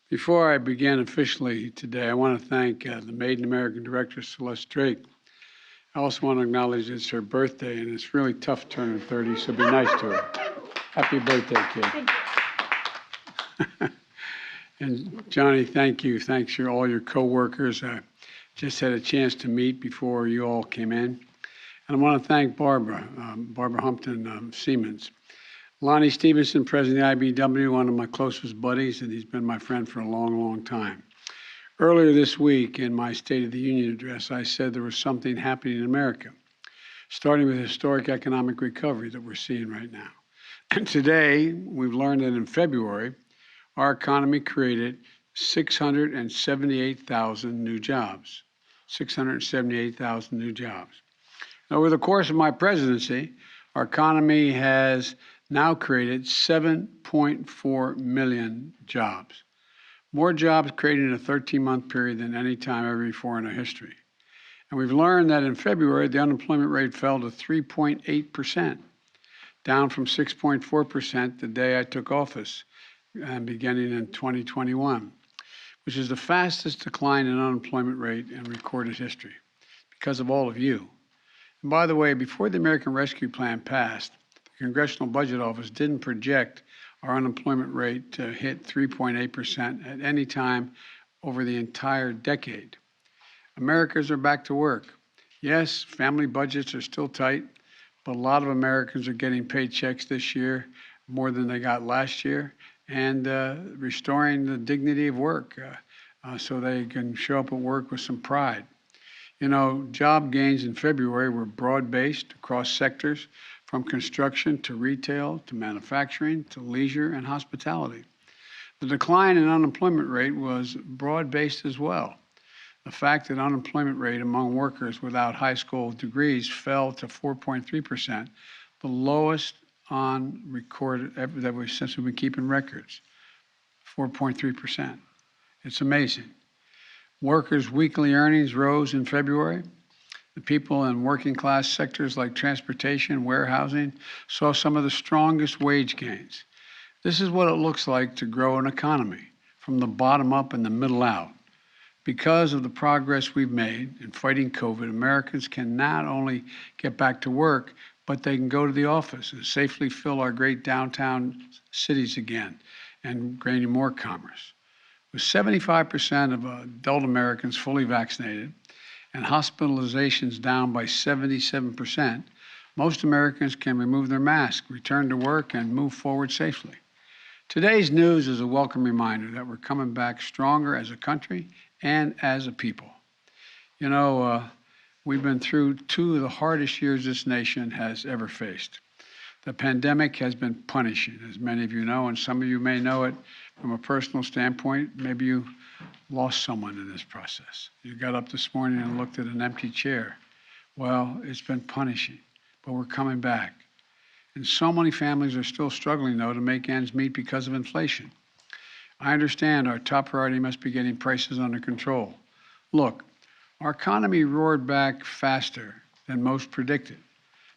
Before I begin officially today, I want to thank the Made in America director, Celeste Drake. I also want to acknowledge it's her birthday, and it's really tough turning 30, so be nice to her. Happy birthday, kid. And Johnny, thank you. Thanks to all your coworkers. I just had a chance to meet before you all came in. And I want to thank Barbara Humpton Siemens. Lonnie Stevenson, president of the IBW, one of my closest buddies, and he's been my friend for a long, long time. Earlier this week in my State of the Union address, I said there was something happening in America, starting with historic economic recovery that we're seeing right now. And today, we've learned that in February, our economy created 678,000 new jobs. 678,000 new jobs. Over the course of my presidency, our economy has now created 7.4 million jobs. More jobs created in a 13-month period than any time ever before in our history. And we've learned that in February, the unemployment rate fell to 3.8%, down from 6.4% the day I took office, beginning in 2021, which is the fastest decline in unemployment rate in recorded history because of all of you. And by the way, before the American Rescue Plan passed, the Congressional Budget Office didn't project our unemployment rate to hit 3.8% at any time over the entire decade. Americans are back to work. Yes, family budgets are still tight, but a lot of Americans are getting paychecks this year more than they got last year, and restoring the dignity of work so they can show up at work with some pride. You know, job gains in February were broad-based across sectors, from construction to retail to manufacturing to leisure and hospitality. The decline in unemployment rate was broad-based as well. The fact that unemployment rate among workers without high school degrees fell to 4.3%, the lowest on record since we've been keeping records, 4.3%. It's amazing. Workers' weekly earnings rose in February. The people in working class sectors like transportation, warehousing saw some of the strongest wage gains. This is what it looks like to grow an economy from the bottom up and the middle out. Because of the progress we've made in fighting COVID, Americans can not only get back to work, but they can go to the office and safely fill our great downtown cities again and gaining more commerce. With 75% of adult Americans fully vaccinated and hospitalizations down by 77%, most Americans can remove their mask, return to work, and move forward safely. Today's news is a welcome reminder that we're coming back stronger as a country and as a people. You know, we've been through two of the hardest years this nation has ever faced. The pandemic has been punishing, as many of you know, and some of you may know it from a personal standpoint. Maybe you lost someone in this process. You got up this morning and looked at an empty chair. Well, it's been punishing, but we're coming back. And so many families are still struggling, though, to make ends meet because of inflation. I understand our top priority must be getting prices under control. Look, our economy roared back faster than most predicted,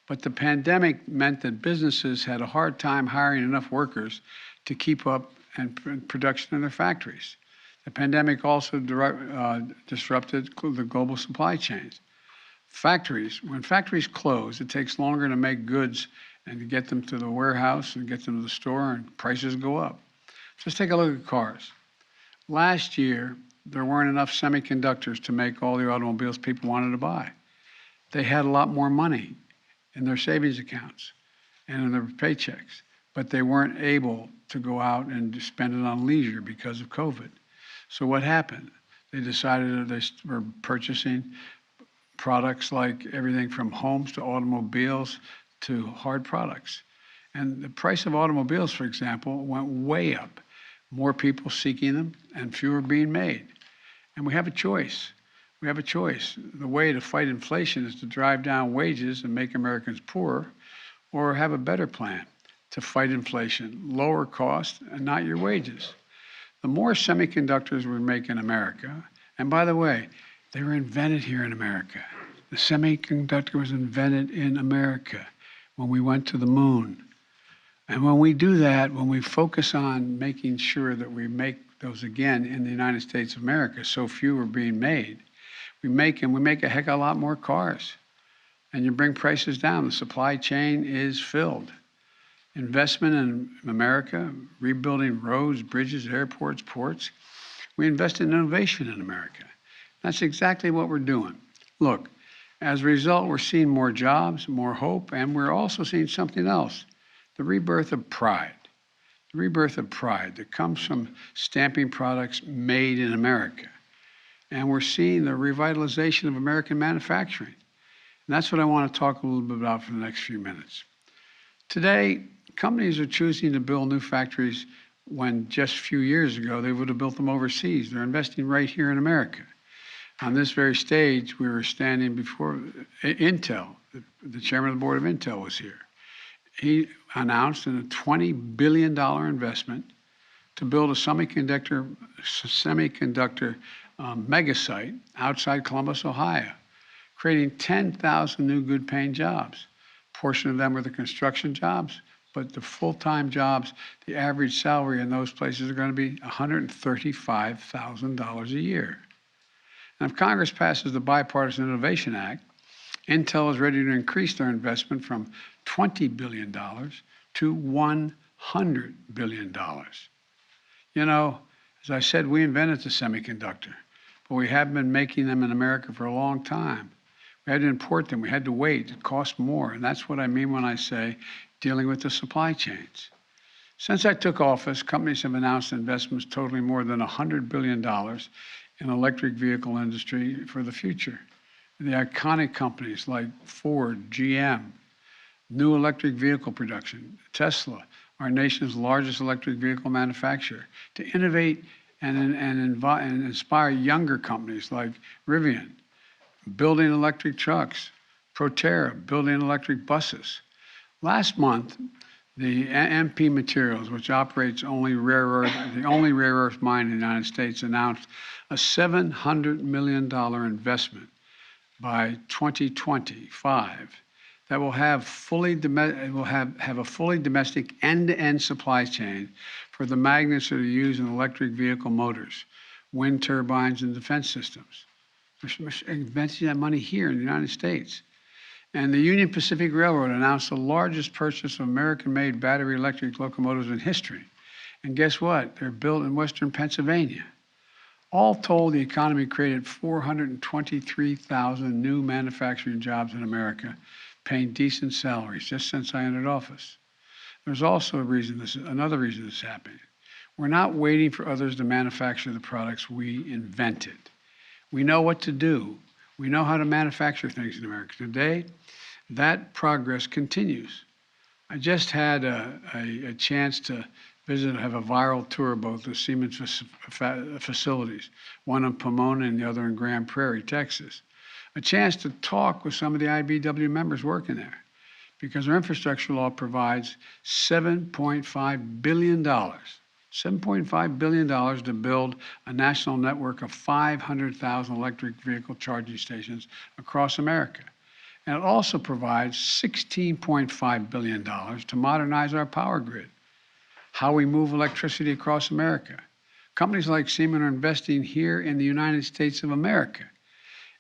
but the pandemic meant that businesses had a hard time hiring enough workers to keep up and production in their factories. The pandemic also disrupted the global supply chains. When factories close, it takes longer to make goods and to get them to the warehouse and get them to the store, and prices go up. Just take a look at cars. Last year, there weren't enough semiconductors to make all the automobiles people wanted to buy. They had a lot more money in their savings accounts and in their paychecks, but they weren't able to go out and spend it on leisure because of COVID. So what happened? They decided that they were purchasing products like everything from homes to automobiles to hard products. And the price of automobiles, for example, went way up. More people seeking them and fewer being made. And we have a choice. We have a choice. The way to fight inflation is to drive down wages and make Americans poorer, or have a better plan to fight inflation, lower costs and not your wages. The more semiconductors we make in America, and by the way, they were invented here in America. The semiconductor was invented in America when we went to the moon. And when we do that, when we focus on making sure that we make those again in the United States of America, so few are being made, we make a heck of a lot more cars. And you bring prices down. The supply chain is filled. Investment in America, rebuilding roads, bridges, airports, ports. We invest in innovation in America. That's exactly what we're doing. Look, as a result, we're seeing more jobs, more hope, and we're also seeing something else, the rebirth of pride. The rebirth of pride that comes from stamping products made in America. And we're seeing the revitalization of American manufacturing. And that's what I want to talk a little bit about for the next few minutes. Today, companies are choosing to build new factories when just a few years ago they would have built them overseas. They're investing right here in America. On this very stage, we were standing before Intel. The chairman of the board of Intel was here. He announced a $20 billion investment to build a semiconductor mega site outside Columbus, Ohio, creating 10,000 new good-paying jobs. A portion of them are the construction jobs, but the full-time jobs, the average salary in those places are going to be $135,000 a year. And if Congress passes the Bipartisan Innovation Act, Intel is ready to increase their investment from $20 billion to $100 billion. You know, as I said, we invented the semiconductor, but we haven't been making them in America for a long time. We had to import them. We had to wait. It cost more. And that's what I mean when I say dealing with the supply chains. Since I took office, companies have announced investments totaling more than $100 billion in electric vehicle industry for the future. The iconic companies like Ford, GM, new electric vehicle production, Tesla, our nation's largest electric vehicle manufacturer, to innovate and inspire younger companies like Rivian, building electric trucks, Proterra, building electric buses. Last month, the MP Materials, which operates the only rare earth mine in the United States, announced a $700 million investment by 2025 that will have a fully domestic end-to-end supply chain for the magnets that are used in electric vehicle motors, wind turbines, and defense systems. We're investing that money here in the United States. And the Union Pacific Railroad announced the largest purchase of American-made battery electric locomotives in history. And guess what? They're built in Western Pennsylvania. All told, the economy created 423,000 new manufacturing jobs in America, paying decent salaries just since I entered office. There's also another reason this is happening. We're not waiting for others to manufacture the products we invented. We know what to do. We know how to manufacture things in America. Today, that progress continues. I just had a chance to have a viral tour of both the Siemens facilities, one in Pomona and the other in Grand Prairie, Texas. A chance to talk with some of the IBEW members working there, because our infrastructure law provides $7.5 billion to build a national network of 500,000 electric vehicle charging stations across America. And it also provides $16.5 billion to modernize our power grid, how we move electricity across America. Companies like Siemens are investing here in the United States of America.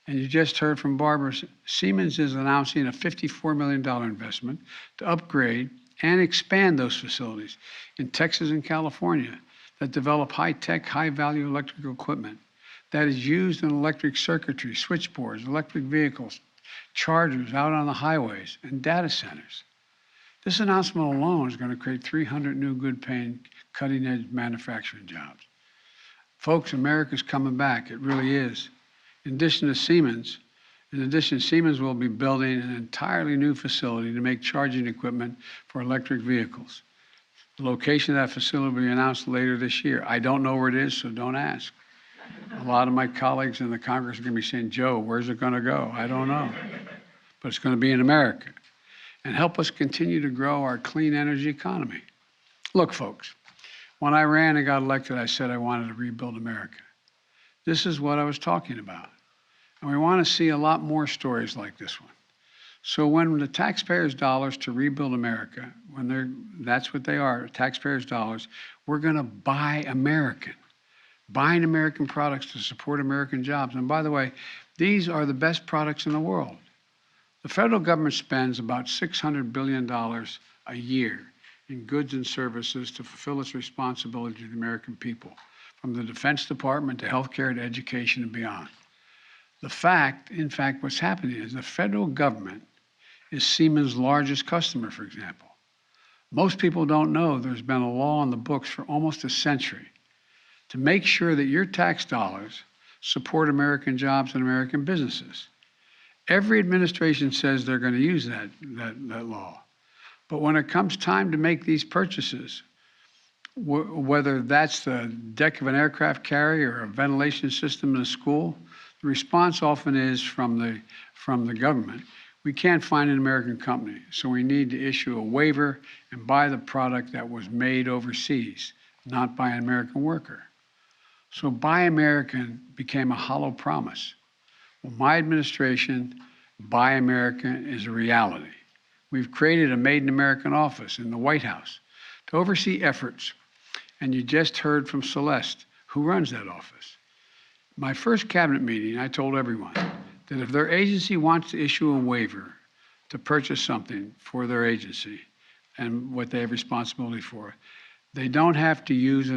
And you just heard from Barbara, Siemens is announcing a $54 million investment to upgrade and expand those facilities in Texas and California that develop high-tech, high-value electrical equipment that is used in electric circuitry, switchboards, electric vehicles, chargers out on the highways, and data centers. This announcement alone is going to create 300 new good-paying, cutting-edge manufacturing jobs. Folks, America's coming back. It really is. In addition, Siemens will be building an entirely new facility to make charging equipment for electric vehicles. The location of that facility will be announced later this year. I don't know where it is, so don't ask. A lot of my colleagues in the Congress are going to be saying, Joe, where's it going to go? I don't know. But it's going to be in America and help us continue to grow our clean energy economy. Look, folks, when I ran and got elected, I said I wanted to rebuild America. This is what I was talking about. And we want to see a lot more stories like this one. So when the taxpayers' dollars to rebuild America, that's what they are, taxpayers' dollars, we're going to buy American, buying American products to support American jobs. And by the way, these are the best products in the world. The federal government spends about $600 billion a year in goods and services to fulfill its responsibility to the American people, from the Defense Department to healthcare to education and beyond. In fact, what's happening is the federal government is Siemens' largest customer, for example. Most people don't know there's been a law on the books for almost a century to make sure that your tax dollars support American jobs and American businesses. Every administration says they're going to use that law. But when it comes time to make these purchases, whether that's the deck of an aircraft carrier or a ventilation system in a school, the response often is from the government, we can't find an American company, so we need to issue a waiver and buy the product that was made overseas, not by an American worker. So Buy American became a hollow promise. Well, my administration, Buy American, is a reality. We've created a Made in American office in the White House to oversee efforts. And you just heard from Celeste, who runs that office. My first cabinet meeting, I told everyone that if their agency wants to issue a waiver to purchase something for their agency and what they have responsibility for, they don't have to use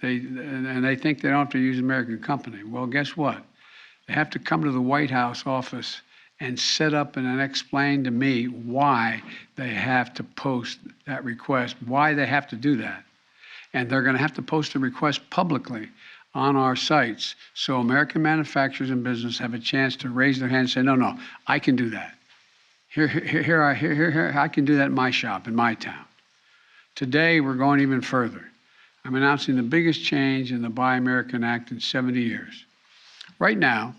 they think they don't have to use an American company. Well, guess what? They have to come to the White House office and set up and explain to me why they have to post that request, why they have to do that. And they're going to have to post a request publicly on our sites so American manufacturers and business have a chance to raise their hand and say, no, I can do that. Here, I can do that in my shop, in my town. Today, we're going even further. I'm announcing the biggest change in the Buy American Act in 70 years. Right now,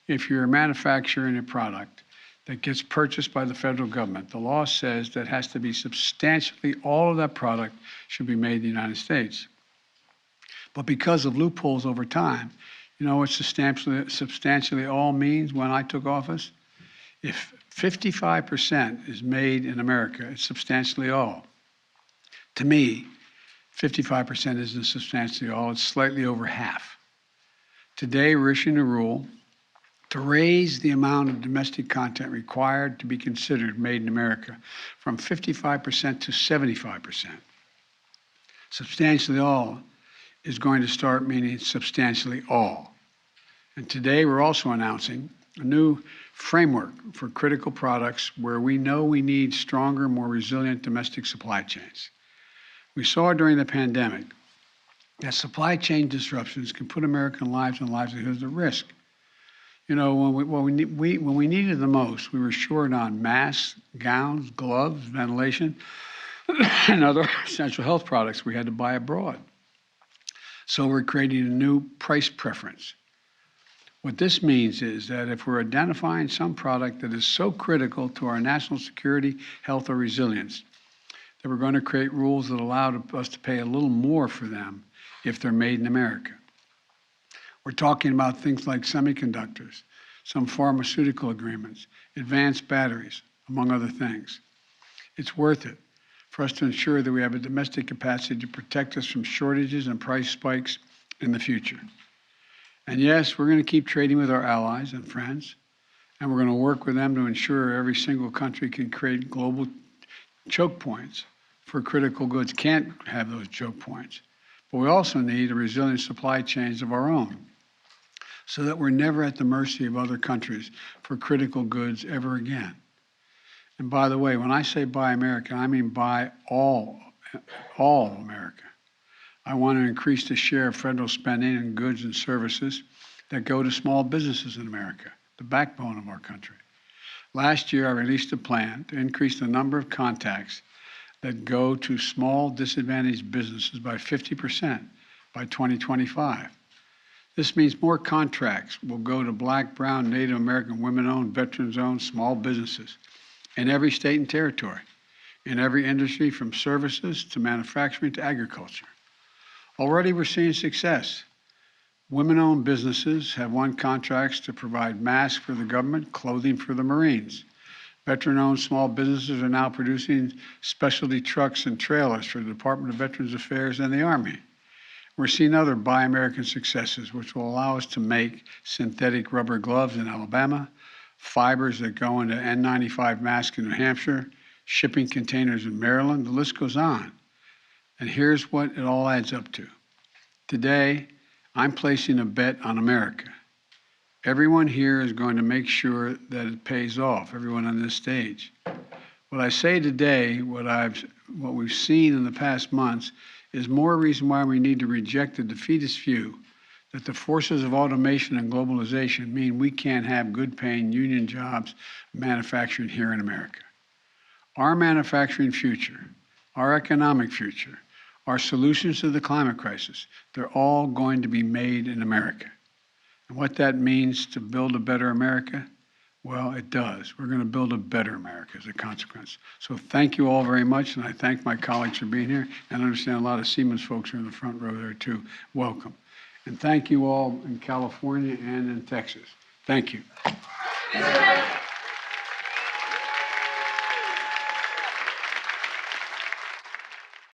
if you're a manufacturer in a product that gets purchased by the federal government, the law says that has to be substantially all of that product should be made in the United States. But because of loopholes over time, you know what substantially all means when I took office? If 55% is made in America, it's substantially all. To me, 55% isn't substantially all, it's slightly over half. Today, we're issuing a rule to raise the amount of domestic content required to be considered made in America from 55% to 75%. Substantially all is going to start meaning substantially all. And today we're also announcing a new framework for critical products where we know we need stronger, more resilient domestic supply chains. We saw during the pandemic that supply chain disruptions can put American lives and livelihoods at risk. You know, when we needed the most, we were short on masks, gowns, gloves, ventilation, and other essential health products we had to buy abroad. So we're creating a new price preference. What this means is that if we're identifying some product that is so critical to our national security, health, or resilience, that we're going to create rules that allow us to pay a little more for them if they're made in America. We're talking about things like semiconductors, some pharmaceutical agreements, advanced batteries, among other things. It's worth it for us to ensure that we have a domestic capacity to protect us from shortages and price spikes in the future. And yes, we're going to keep trading with our allies and friends, and we're going to work with them to ensure every single country can create global choke points for critical goods. Can't have those choke points. But we also need a resilient supply chains of our own so that we're never at the mercy of other countries for critical goods ever again. And by the way, when I say buy American, I mean buy all America. I want to increase the share of federal spending in goods and services that go to small businesses in America, the backbone of our country. Last year, I released a plan to increase the number of contacts that go to small disadvantaged businesses by 50% by 2025. This means more contracts will go to Black, Brown, Native American, women-owned, veterans-owned small businesses in every state and territory, in every industry from services to manufacturing to agriculture. Already we're seeing success. Women-owned businesses have won contracts to provide masks for the government, clothing for the Marines. Veteran-owned small businesses are now producing specialty trucks and trailers for the Department of Veterans Affairs and the Army. We're seeing other Buy American successes, which will allow us to make synthetic rubber gloves in Alabama, fibers that go into N95 masks in New Hampshire, shipping containers in Maryland. The list goes on. And here's what it all adds up to. Today, I'm placing a bet on America. Everyone here is going to make sure that it pays off, everyone on this stage. What I say today, what we've seen in the past months, is more reason why we need to reject the defeatist view that the forces of automation and globalization mean we can't have good-paying union jobs manufacturing here in America. Our manufacturing future, our economic future, our solutions to the climate crisis, they're all going to be made in America. And what that means to build a better America, well, it does. We're going to build a better America as a consequence. So thank you all very much, and I thank my colleagues for being here. And I understand a lot of Siemens folks are in the front row there too. Welcome. And thank you all in California and in Texas. Thank you.